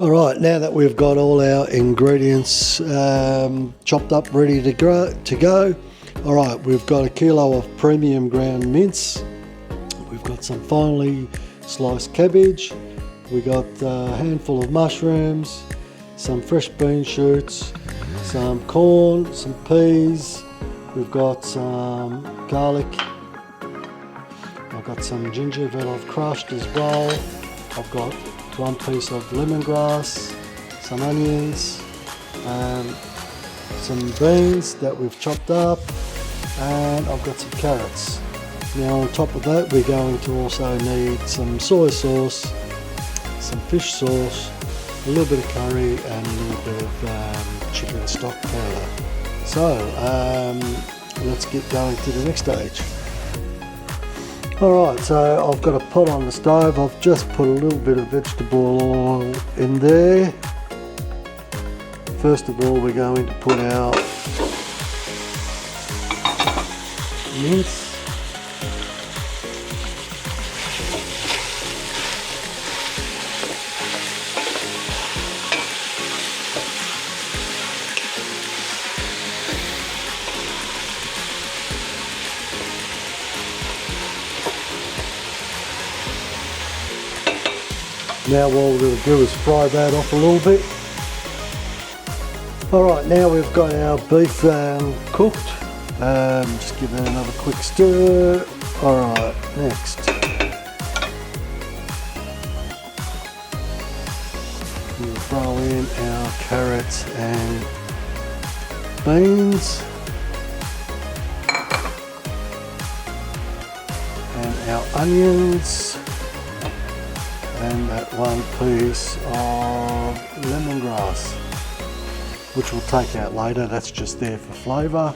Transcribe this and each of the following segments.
Alright, now that we've got all our ingredients chopped up, ready to go. Alright, we've got a kilo of premium ground mince. We've got some finely sliced cabbage. We got a handful of mushrooms, some fresh bean shoots, some corn, some peas. We've got some garlic. I've got some ginger that I've crushed as well. I've got one piece of lemongrass, some onions, some beans that we've chopped up, and I've got some carrots. Now on top of that, we're going to also need some soy sauce, some fish sauce, a little bit of curry, and a little bit of chicken stock powder. So let's get going to the next stage. Alright, so I've got a pot on the stove. I've just put a little bit of vegetable oil in there. First of all, we're going to put our mince. Now what we're going to do is fry that off a little bit. Alright, now we've got our beef cooked. Just give that another quick stir. Alright, next. We'll throw in our carrots and beans. And our onions. And that one piece of lemongrass, which we'll take out later. That's just there for flavour.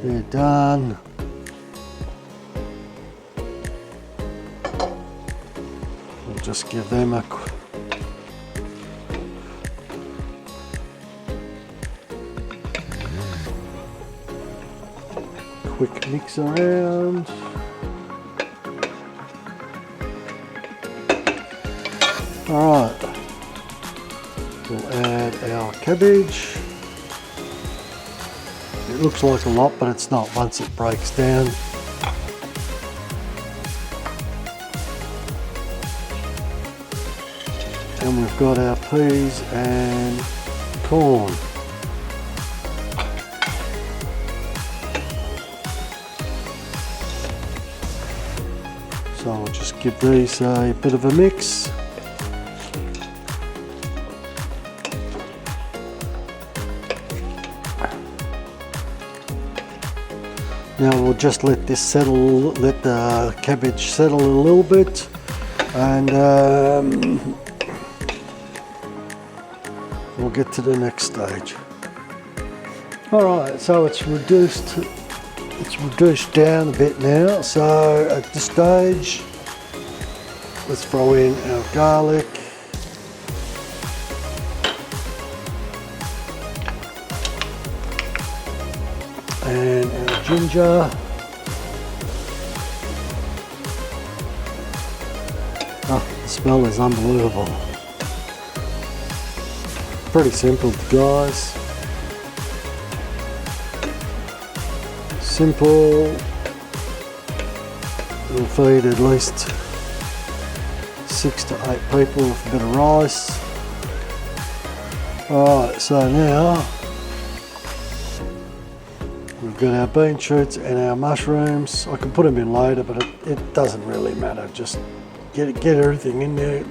They're done. We'll just give them a quick mix around. Alright, we'll add our cabbage. It looks like a lot, but it's not once it breaks down. And we've got our peas and corn. So I'll just give these a bit of a mix. Now we'll just let this settle, let the cabbage settle a little bit, and we'll get to the next stage. Alright, so it's reduced down a bit now, so at this stage let's throw in our garlic. And our ginger. Oh, the smell is unbelievable. Pretty simple, guys. Simple. We'll feed at least 6 to 8 people with a bit of rice. Alright, so now we've got our bean shoots and our mushrooms. I can put them in later, but it doesn't really matter. Just get everything in there.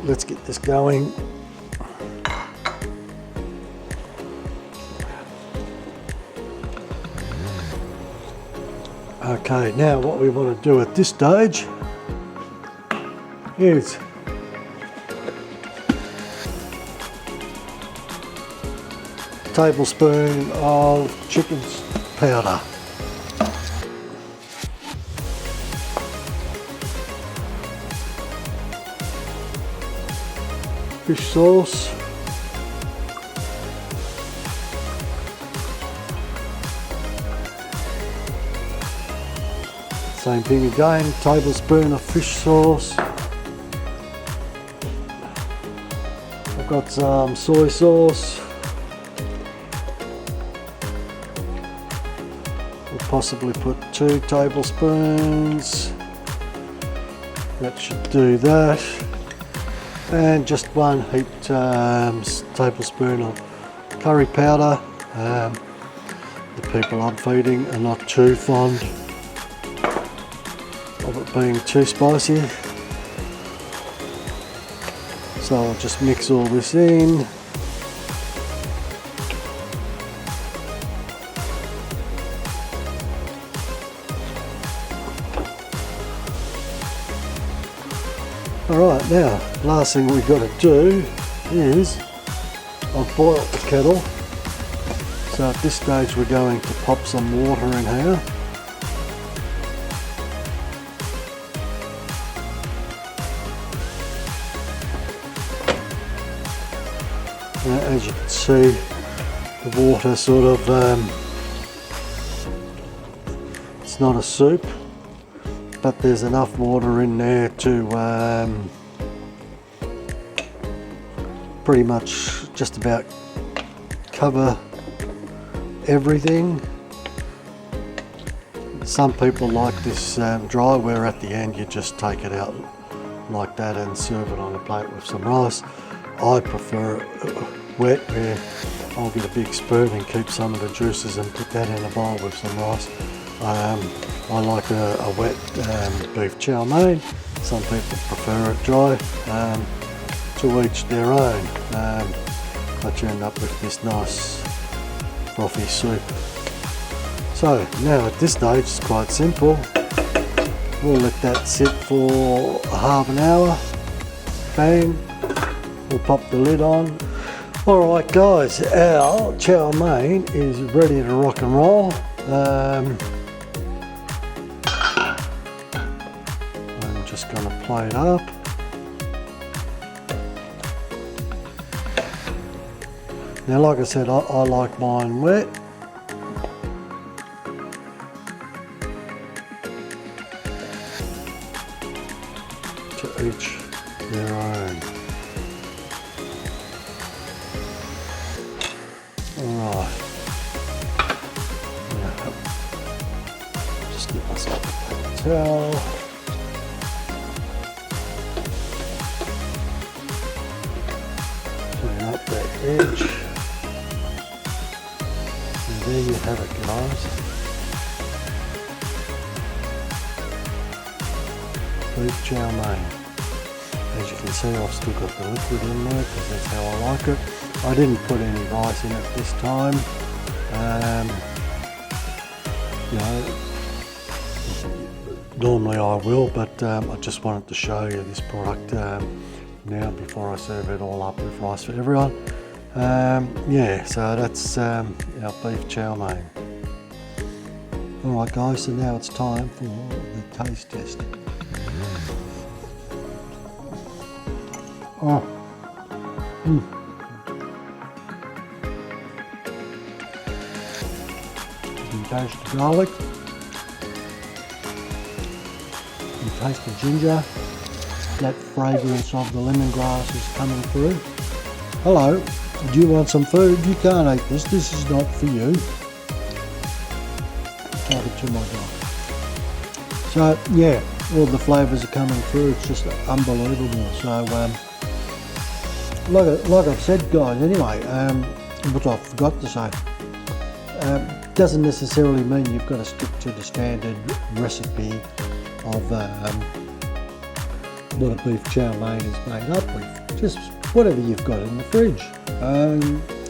Let's get this going. Okay, now what we want to do at this stage is a tablespoon of chicken powder. Fish sauce. Same thing again, tablespoon of fish sauce. Got some soy sauce. We'll possibly put 2 tablespoons. That should do that. And just 1 heaped tablespoon of curry powder. The people I'm feeding are not too fond of it being too spicy. So I'll just mix all this in. Alright, now last thing we've got to do is I've boiled the kettle. So at this stage we're going to pop some water in here. Now, as you can see, the water sort of, it's not a soup, but there's enough water in there to pretty much just about cover everything. Some people like this dry, where at the end you just take it out like that and serve it on a plate with some rice. I prefer it wet, where I'll get a big spoon and keep some of the juices and put that in a bowl with some rice. I like a wet beef chow mein. Some people prefer it dry. To each their own. But you end up with this nice frothy soup. So now at this stage it's quite simple. We'll let that sit for half an hour. Bang. We'll pop the lid on. Alright guys, our chow mein is ready to rock and roll. I'm just going to plate up. Now like I said, I like mine wet. To each their own. Alright. Now, just get myself a paper towel. Clean up that edge. There you have it guys. Beef chow mein. As you can see, I've still got the liquid in there because that's how I like it. I didn't put any rice in it this time. You know, normally I will, but I just wanted to show you this product now before I serve it all up with rice for everyone. Yeah, so that's our beef chow mein. Alright guys, so now it's time for the taste test. Oh. You can taste the garlic. You can taste the ginger. That fragrance of the lemongrass is coming through. Hello. Do you want some food? You can't eat this. This is not for you. Give it to my dog. So yeah, all the flavours are coming through. It's just unbelievable. So like I've said, guys. Anyway, what I forgot to say. Doesn't necessarily mean you've got to stick to the standard recipe of what a beef chow mein is made up with. Just whatever you've got in the fridge.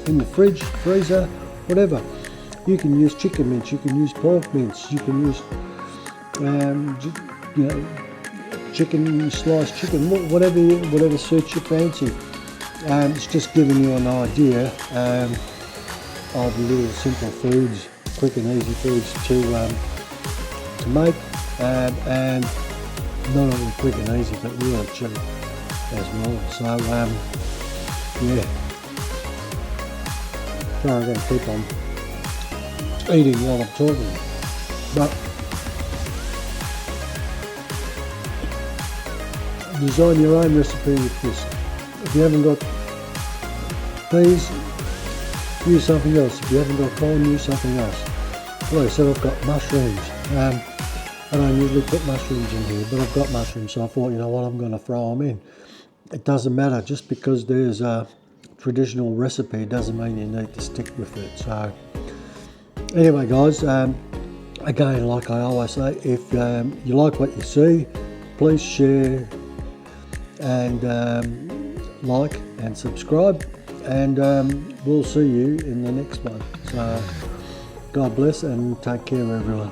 In the fridge, freezer, whatever. You can use chicken mince, you can use pork mince, you can use you know, chicken, sliced chicken, whatever suits your fancy. It's just giving you an idea of little simple foods, quick and easy foods to make, and not only quick and easy but really cheap as well. So yeah, sorry, I'm going to keep on eating while I'm talking, but design your own recipe with this. If you haven't got please use something else. If you haven't got corn, use something else. Like I said, I've got mushrooms. I don't usually put mushrooms in here, but I've got mushrooms, so I thought, you know what, I'm going to throw them in. It doesn't matter, just because there's a traditional recipe doesn't mean you need to stick with it. So anyway guys, again, like I always say, if you like what you see, please share and like and subscribe, and we'll see you in the next one. So God bless and take care everyone.